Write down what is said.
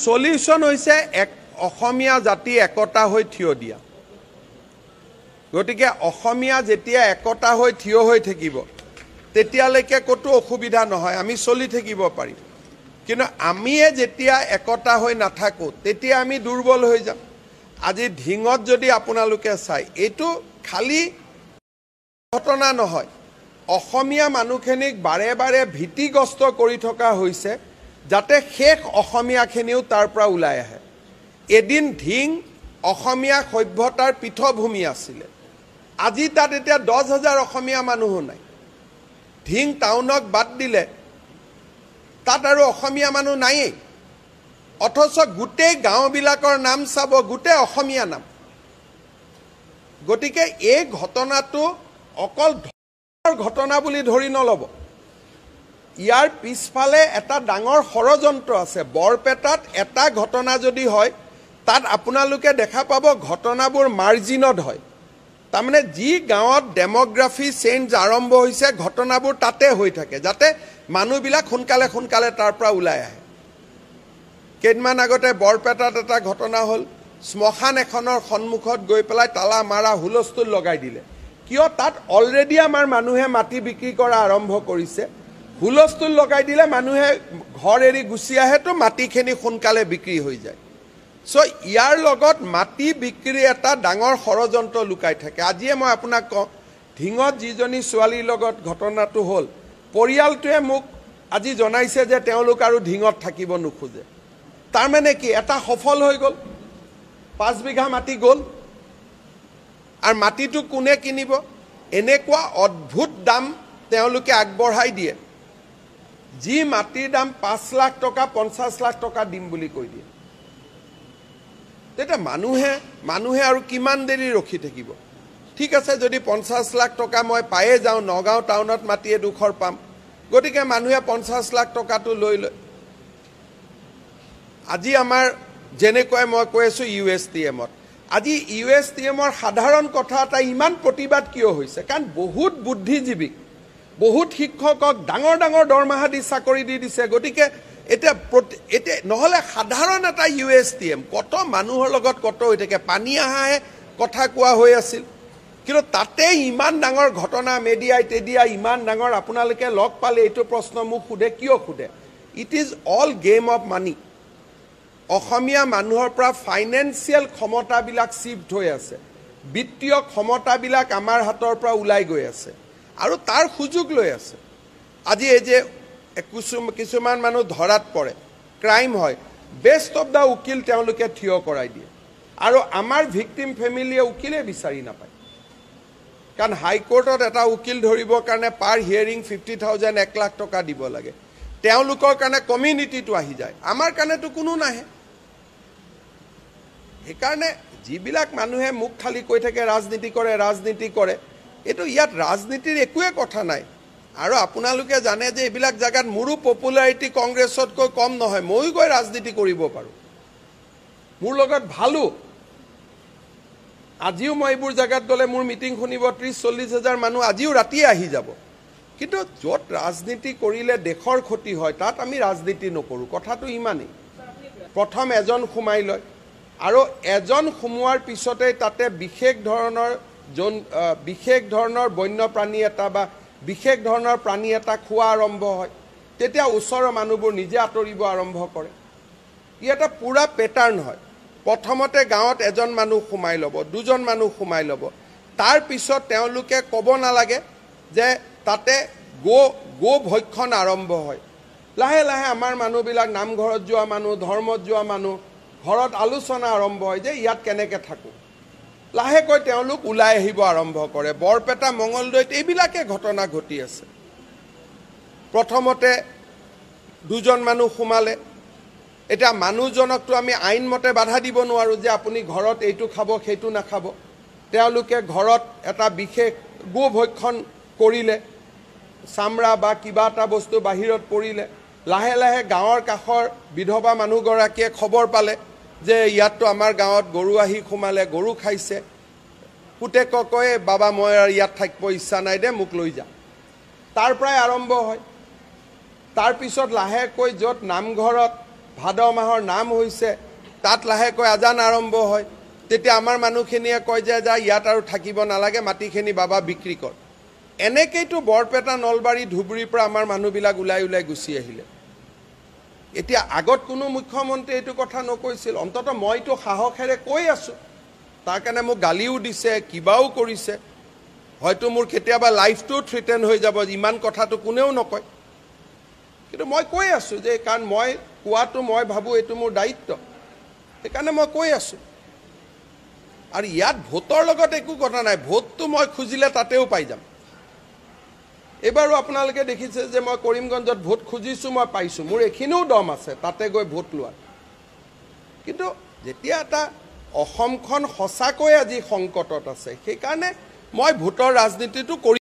Solution হৈছে অসমীয়া জাতি একতা হৈ থিয় দিয়া। গতিকে অসমীয়া যেতিয়া একতা হৈ থিয় হৈ থাকিব তেতিয়ালৈকে কতো অসুবিধা নহয়, আমি চলি থাকিব পাৰিম। কিন্তু আমিয়ে যেতিয়া একতা হৈ নাথাকো তেতিয়া আমি দুৰ্বল হৈ যাম। আজি ঢিঙত যদি আপোনালোকে চাই, এইটো খালি ঘটনা নহয়, অসমীয়া মানুহখিনিক বাৰে বাৰে ভীতিগ্ৰস্ত কৰি থকা হৈছে যাতে শেষ অসমীয়াখিনিও তাৰ পৰা ওলাই আহে। এদিন ঢিং অসমীয়া সভ্যতাৰ পীঠভূমি আছিলে, আজি তাত এতিয়া 10,000 অসমীয়া মানুহো নাই। ঢিং টাউনক বাদ দিলে তাত আৰু অসমীয়া মানুহ নায়েই, অথচ গোটেই গাঁওবিলাকৰ নাম চাব গোটেই অসমীয়া নাম। গতিকে এই ঘটনাটো অকল ঘটনা বুলি ধৰি নল'ব, ইয়াৰ পিছফালে এটা ডাঙৰ ষড়যন্ত্ৰ আছে। বৰপেটাত এটা ঘটনা যদি হয় তাত আপোনালোকে দেখা পাব ঘটনাবোৰ মাৰ্জিনত হয়। তাৰমানে যি গাঁৱত ডেমোগ্ৰাফি চেঞ্জ আৰম্ভ হৈছে ঘটনাবোৰ তাতে হৈ থাকে যাতে মানুহবিলাক সোনকালে সোনকালে তাৰ পৰা ওলাই আহে। কেইদিনমান আগতে বৰপেটাত এটা ঘটনা হ'ল, শ্মশান এখনৰ সন্মুখত গৈ পেলাই তালা মাৰা হুলস্থুল লগাই দিলে। কিয়? তাত অলৰেডি আমাৰ মানুহে মাটি বিক্ৰী কৰা আৰম্ভ কৰিছে, হুলস্থুল লগাই দিলে মানুহে ঘৰ এৰি গুচি আহে, তো মাটিখিনি সোনকালে বিক্ৰী হৈ যায়। চ' ইয়াৰ লগত মাটি বিক্ৰী এটা ডাঙৰ ষড়যন্ত্ৰ লুকাই থাকে। আজিয়ে মই আপোনাক কওঁ, ঢিঙত যিজনী ছোৱালীৰ লগত ঘটনাটো হ'ল, পৰিয়ালটোৱে মোক আজি জনাইছে যে তেওঁলোক আৰু ঢিঙত থাকিব নোখোজে। তাৰমানে কি? এটা সফল হৈ গ'ল, 5 বিঘা মাটি গ'ল, আৰু মাটিটো কোনে কিনিব? এনেকুৱা অদ্ভুত দাম তেওঁলোকে আগবঢ়াই দিয়ে, যি মাটিৰ দাম 5 লাখ টকা 50 লাখ টকা দিম বুলি কৈ দিয়ে। তেতিয়া মানুহে আৰু কিমান দেৰি ৰখি থাকিব? ঠিক আছে, যদি 50 লাখ টকা মই পায়ে যাওঁ, নগাঁও টাউনত মাটি এডোখৰ পাম, গতিকে মানুহে 50 লাখ টকাটো লৈ লয়। আজি আমাৰ যেনেকৈ মই কৈ আছোঁ USTMত, আজি USTMৰ সাধাৰণ কথা এটা ইমান প্ৰতিবাদ কিয় হৈছে? কাৰণ বহুত বুদ্ধিজীৱীক, বহুত শিক্ষকক ডাঙৰ ডাঙৰ দৰমহা দি চাকৰি দি দিছে। গতিকে এতিয়া নহ'লে সাধাৰণ এটা USTM কত মানুহৰ লগত কত হৈ থাকে, পানী আহাহে কথা কোৱা হৈ আছিল। কিন্তু তাতে ইমান ডাঙৰ ঘটনা, মেডিয়াই টেডিয়াই ইমান ডাঙৰ, আপোনালোকে লগ পালে এইটো প্ৰশ্ন মোক সোধে, কিয় সোধে? It is all game of money. অসমীয়া মানুহৰ পৰা ফাইনেন্সিয়েল ক্ষমতাবিলাক চিফ্ট হৈ আছে, বিত্তীয় ক্ষমতাবিলাক আমাৰ হাতৰ পৰা ওলাই গৈ আছে আৰু তাৰ সুযোগ লৈ আছে। আজি এই যে কিছুমান মানুহ ধৰাত পৰে, ক্ৰাইম হয়, বেষ্ট অফ দ্য উকিল তেওঁলোকে থিয় কৰাই দিয়ে, আৰু আমাৰ ভিক্টিম ফেমিলিয়ে উকিলে বিচাৰি নাপায়। কাৰণ হাইকোৰ্টত এটা উকিল ধৰিবৰ কাৰণে পাৰ হিয়াৰিং 50,000 1 লাখ টকা দিব লাগে। তেওঁলোকৰ কাৰণে কমিউনিটিটো আহি যায়, আমাৰ কাৰণেতো কোনো নাহে। সেইকাৰণে যিবিলাক মানুহে মুখ খালি কৈ থাকে ৰাজনীতি কৰে, এইটো ইয়াত ৰাজনীতিৰ একোৱে কথা নাই। আৰু আপোনালোকে জানে যে এইবিলাক জাগাত মোৰো পপুলাৰিটি কংগ্ৰেছতকৈ কম নহয়, ময়ো গৈ ৰাজনীতি কৰিব পাৰোঁ, মোৰ লগত ভালো। আজিও মই এইবোৰ জাগাত গ'লে মোৰ মিটিং শুনিব 30-40 হাজাৰ মানুহ আজিও ৰাতিয়ে আহি যাব। কিন্তু য'ত ৰাজনীতি কৰিলে দেশৰ ক্ষতি হয় তাত আমি ৰাজনীতি নকৰোঁ, কথাটো ইমানেই। প্ৰথম এজন সোমাই লয়, আৰু এজন সোমোৱাৰ পিছতেই তাতে বিশেষ ধৰণৰ বন্যপ্ৰাণী এটা বা বিশেষ ধৰণৰ প্ৰাণী এটা খোৱা আৰম্ভ হয়, তেতিয়া ওচৰৰ মানুহবোৰ নিজে আঁতৰিব আৰম্ভ কৰে। ই এটা পুৰা পেটাৰ্ণ হয়। প্ৰথমতে গাঁৱত এজন মানুহ সোমাই ল'ব, 2জন মানুহ সোমাই ল'ব, তাৰ পিছত তেওঁলোকে ক'ব নালাগে যে তাতে গো ভক্ষণ আৰম্ভ হয়। লাহে লাহে আমাৰ মানুহবিলাক নামঘৰত যোৱা মানুহ, ধৰ্মত যোৱা মানুহ, ঘৰত আলোচনা আৰম্ভ হয় যে ইয়াত কেনেকৈ থাকোঁ। লাহেকৈ তেওঁলোক ওলাই আহিব আৰম্ভ কৰে। বৰপেটা, মঙলদৈত এইবিলাকে ঘটনা ঘটি আছে। প্ৰথমতে 2জন মানুহ সোমালে, এতিয়া মানুহজনকতো আমি আইনমতে বাধা দিব নোৱাৰোঁ যে আপুনি ঘৰত এইটো খাব সেইটো নাখাব। তেওঁলোকে ঘৰত এটা বিশেষ গো ভক্ষণ কৰিলে, চামৰা বা কিবা এটা বস্তু বাহিৰত পৰিলে। লাহে লাহে গাঁৱৰ কাষৰ বিধৱা মানুহগৰাকীয়ে খবৰ পালে যে ইয়াততো আমাৰ গাঁৱত গৰু আহি সোমালে, গৰু খাইছে। পুতেকক কয়, বাবা মই আৰু ইয়াত থাকিব ইচ্ছা নাই দে, মোক লৈ যা। তাৰ পৰাই আৰম্ভ হয়। তাৰপিছত লাহেকৈ য'ত নামঘৰত ভাদ মাহৰ নাম হৈছে, তাত লাহেকৈ আজান আৰম্ভ হয়, তেতিয়া আমাৰ মানুহখিনিয়ে কয় যে যা ইয়াত আৰু থাকিব নালাগে, মাটিখিনি বাবা বিক্ৰী কৰ। এনেকৈতো বৰপেটা, নলবাৰী, ধুবুৰীৰ পৰা আমাৰ মানুহবিলাক ওলাই ওলাই গুচি আহিলে। এতিয়া আগত কোনো মুখ্যমন্ত্ৰীয়ে এইটো কথা নকৈছিল, অন্ততঃ মইতো সাহসেৰে কৈ আছোঁ। তাৰ কাৰণে মোক গালিও দিছে, কিবাও কৰিছে, হয়তো মোৰ কেতিয়াবা লাইফটোও থ্ৰেটেন হৈ যাব, ইমান কথাটো কোনেও নকয়। কিন্তু মই কৈ আছোঁ যে কাৰণ মই কোৱাটো মই ভাবোঁ এইটো মোৰ দায়িত্ব, সেইকাৰণে মই কৈ আছোঁ। আৰু ইয়াত ভোটৰ লগত একো কথা নাই, ভোটটো মই খুজিলে তাতেও পাই যাম। এইবাৰো আপোনালোকে দেখিছে যে মই কৰিমগঞ্জত ভোট খুজিছোঁ, মই পাইছোঁ, মোৰ এইখিনিও দম আছে তাতে গৈ ভোট লোৱাৰ। কিন্তু যেতিয়া এটা অসমখন সঁচাকৈ আজি সংকটত আছে, সেইকাৰণে মই ভোটৰ ৰাজনীতিটো কৰি